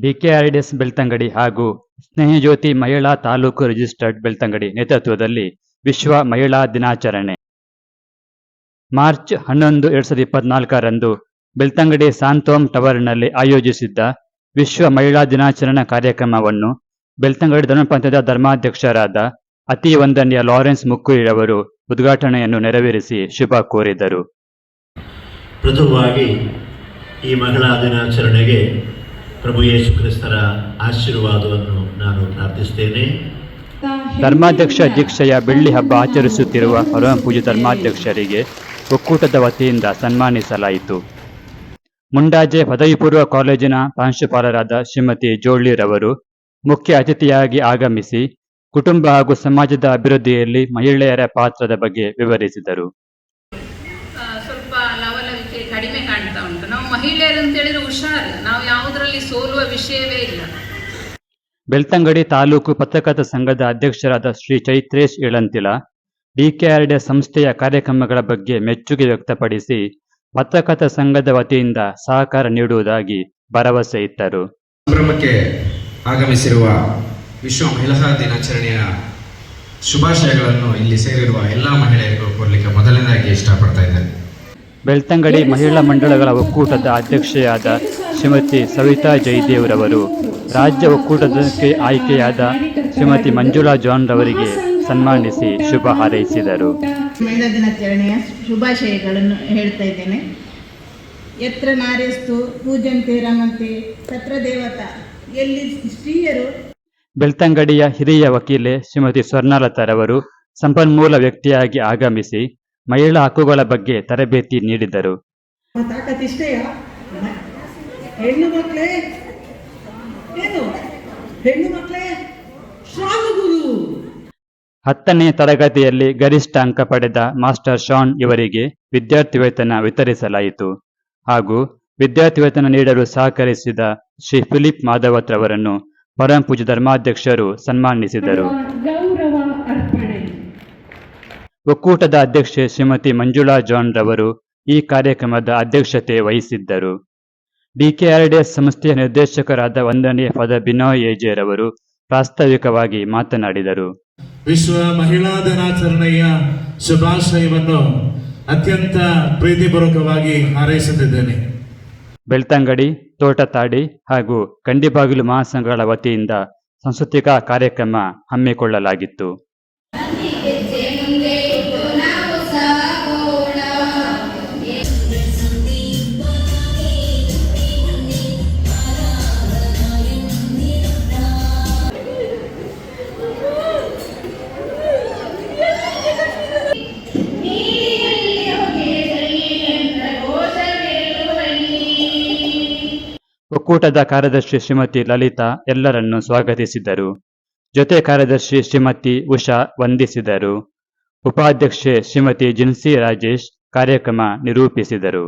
ಡಿಕೆಆರ್ಡಿಎಸ್ ಬೆಳ್ತಂಗಡಿ ಹಾಗೂ ಸ್ನೇಹಜ್ಯೋತಿ ಮಹಿಳಾ ತಾಲೂಕು ರಿಜಿಸ್ಟರ್ಡ್ ಬೆಳ್ತಂಗಡಿ ನೇತೃತ್ವದಲ್ಲಿ ವಿಶ್ವ ಮಹಿಳಾ ದಿನಾಚರಣೆ ಮಾರ್ಚ್ 11, 2024ರಂದು ಬೆಳ್ತಂಗಡಿ ಸಾಂತೋಮ್ ಟವರ್ನಲ್ಲಿ ಆಯೋಜಿಸಿದ್ದ ವಿಶ್ವ ಮಹಿಳಾ ದಿನಾಚರಣಾ ಕಾರ್ಯಕ್ರಮವನ್ನು ಬೆಳ್ತಂಗಡಿ ಧರ್ಮಪಂಥದ ಧರ್ಮಾಧ್ಯಕ್ಷರಾದ ಅತಿ ವಂದನೀಯ ಲಾರೆನ್ಸ್ ಮುಕ್ಕುರಿರವರು ಉದ್ಘಾಟನೆಯನ್ನು ನೆರವೇರಿಸಿ ಶುಭ ಕೋರಿದರು. ಪ್ರಥಮವಾಗಿ ಈ ಮಹಿಳಾ ದಿನಾಚರಣೆಗೆ ಪ್ರಭು ಯೇಸು ಕ್ರಿಸ್ತರ ಆಶೀರ್ವಾದವನ್ನು ನಾನು ಪ್ರಾರ್ಥಿಸ್ತೇನೆ. ಧರ್ಮಾಧ್ಯಕ್ಷ ದೀಕ್ಷೆಯ ಬೆಳ್ಳಿ ಹಬ್ಬ ಆಚರಿಸುತ್ತಿರುವ ಪರಮ ಪೂಜ್ಯ ಧರ್ಮಾಧ್ಯಕ್ಷರಿಗೆ ಒಕ್ಕೂಟದ ವತಿಯಿಂದ ಸನ್ಮಾನಿಸಲಾಯಿತು. ಮುಂಡಾಜೆ ಪದವಿ ಪೂರ್ವ ಕಾಲೇಜಿನ ಪ್ರಾಂಶುಪಾಲರಾದ ಶ್ರೀಮತಿ ಜೋಳ್ಳಿರವರು ಮುಖ್ಯ ಅತಿಥಿಯಾಗಿ ಆಗಮಿಸಿ ಕುಟುಂಬ ಹಾಗೂ ಸಮಾಜದ ಅಭಿವೃದ್ಧಿಯಲ್ಲಿ ಮಹಿಳೆಯರ ಪಾತ್ರದ ಬಗ್ಗೆ ವಿವರಿಸಿದರು. ಸ್ವಲ್ಪ ಲವಲವಿಕೆ ಕಡಿಮೆ ಕಾಣ್ತಾ ಉಂಟು. ನಾವು ಮಹಿಳೆಯರು ಅಂತ ಹೇಳಿದ್ರೆ ಹುಷಾರು, ನಾವು ಯಾವುದರಲ್ಲಿ ಸೋಲುವ ವಿಷಯವೇ ಇಲ್ಲ. ಬೆಳ್ತಂಗಡಿ ತಾಲೂಕು ಪತ್ರಕರ್ತರ ಸಂಘದ ಅಧ್ಯಕ್ಷರಾದ ಶ್ರೀ ಚೈತ್ರೇಶ್ ಇಳಂತಿಲ ಡಿಕೆಆರ್ಡಿಎಸ್ ಸಂಸ್ಥೆಯ ಕಾರ್ಯಕ್ರಮಗಳ ಬಗ್ಗೆ ಮೆಚ್ಚುಗೆ ವ್ಯಕ್ತಪಡಿಸಿ ಪತ್ರಕರ್ತರ ಸಂಘದ ವತಿಯಿಂದ ಸಹಕಾರ ನೀಡುವುದಾಗಿ ಭರವಸೆ ಇತ್ತರು. ಸಂಭ್ರಮಕ್ಕೆ ಆಗಮಿಸಿರುವ ವಿಶ್ವ ಮಹಿಳಾ ದಿನಾಚರಣೆಯ ಶುಭಾಶಯಗಳನ್ನು ಇಲ್ಲಿ ಸೇರಿರುವ ಎಲ್ಲ ಮಹಿಳೆಯರಿಗೂ ಕೋರಲಿಕ್ಕೆ ಮೊದಲನೇದಾಗಿ ಇಷ್ಟಪಡ್ತಾ ಇದ್ದೇನೆ. ಬೆಳ್ತಂಗಡಿ ಮಹಿಳಾ ಮಂಡಳಗಳ ಒಕ್ಕೂಟದ ಅಧ್ಯಕ್ಷೆಯಾದ ಶ್ರೀಮತಿ ಸವಿತಾ ಜಯದೇವ್ರವರು ರಾಜ್ಯ ಒಕ್ಕೂಟಕ್ಕೆ ಆಯ್ಕೆಯಾದ ಶ್ರೀಮತಿ ಮಂಜುಳಾ ಜಾನ್ ರವರಿಗೆ ಸನ್ಮಾನಿಸಿ ಶುಭ ಹಾರೈಸಿದರು. ಮಹಿಳಾ ದಿನಾಚರಣೆಯ ಶುಭಾಶಯಗಳನ್ನು ಹೇಳ್ತಾ ಇದ್ದೇನೆ. ಯತ್ರ ನಾರ್ಯಸ್ತು ಪೂಜಂತೆ ರಮಂತೆ ತತ್ರ ದೇವತಾ, ಎಲ್ಲಿ ಸ್ತ್ರೀಯರು. ಬೆಳ್ತಂಗಡಿಯ ಹಿರಿಯ ವಕೀಲೆ ಶ್ರೀಮತಿ ಸ್ವರ್ಣಲತಾರವರು ಸಂಪನ್ಮೂಲ ವ್ಯಕ್ತಿಯಾಗಿ ಆಗಮಿಸಿ ಮಹಿಳಾ ಹಕ್ಕುಗಳ ಬಗ್ಗೆ ತರಬೇತಿ ನೀಡಿದರು. ಹೆಣ್ಣು ಮಕ್ಕಳೇ ಏನು ಹೆಣ್ಣು ಮಕ್ಕಳೇ 10ನೇ ತರಗತಿಯಲ್ಲಿ ಗರಿಷ್ಠ ಅಂಕ ಪಡೆದ ಮಾಸ್ಟರ್ ಶಾನ್ ಇವರಿಗೆ ವಿದ್ಯಾರ್ಥಿ ವೇತನ ವಿತರಿಸಲಾಯಿತು ಹಾಗೂ ವಿದ್ಯಾರ್ಥಿ ವೇತನ ನೀಡಲು ಸಹಕರಿಸಿದ ಶ್ರೀ ಫಿಲಿಪ್ ಮಾಧವತ್ರವರನ್ನು ಪರಮ ಪೂಜ್ಯ ಧರ್ಮಾಧ್ಯಕ್ಷರು ಸನ್ಮಾನಿಸಿದರು. ಒಕ್ಕೂಟದ ಅಧ್ಯಕ್ಷೆ ಶ್ರೀಮತಿ ಮಂಜುಳಾ ಜಾನ್ ರವರು ಈ ಕಾರ್ಯಕ್ರಮದ ಅಧ್ಯಕ್ಷತೆ ವಹಿಸಿದ್ದರು. ಡಿಕೆಆರ್ಡಿಎಸ್ ಸಂಸ್ಥೆಯ ನಿರ್ದೇಶಕರಾದ ವಂದನೀಯ ಫಾದರ್ ಬಿನೋಯ್ ಏಜೆರವರು ಪ್ರಾಸ್ತಾವಿಕವಾಗಿ ಮಾತನಾಡಿದರು. ವಿಶ್ವ ಮಹಿಳಾ ದಿನಾಚರಣೆಯ ಶುಭಾಶಯವನ್ನು ಅತ್ಯಂತ ಪ್ರೀತಿಪೂರ್ವಕವಾಗಿ ಹಾರೈಸುತ್ತಿದ್ದೇನೆ. ಬೆಳ್ತಂಗಡಿ, ತೋಟತಾಡಿ ಹಾಗೂ ಕಂಡಿಬಾಗಿಲು ಮಹಾಸಂಘಗಳ ವತಿಯಿಂದ ಸಾಂಸ್ಕೃತಿಕ ಕಾರ್ಯಕ್ರಮ ಹಮ್ಮಿಕೊಳ್ಳಲಾಗಿತ್ತು. ಒಕ್ಕೂಟದ ಕಾರ್ಯದರ್ಶಿ ಶ್ರೀಮತಿ ಲಲಿತಾ ಎಲ್ಲರನ್ನು ಸ್ವಾಗತಿಸಿದರು. ಜೊತೆ ಕಾರ್ಯದರ್ಶಿ ಶ್ರೀಮತಿ ಉಷಾ ವಂದಿಸಿದರು. ಉಪಾಧ್ಯಕ್ಷೆ ಶ್ರೀಮತಿ ಜಿನ್ಸಿ ರಾಜೇಶ್ ಕಾರ್ಯಕ್ರಮ ನಿರೂಪಿಸಿದರು.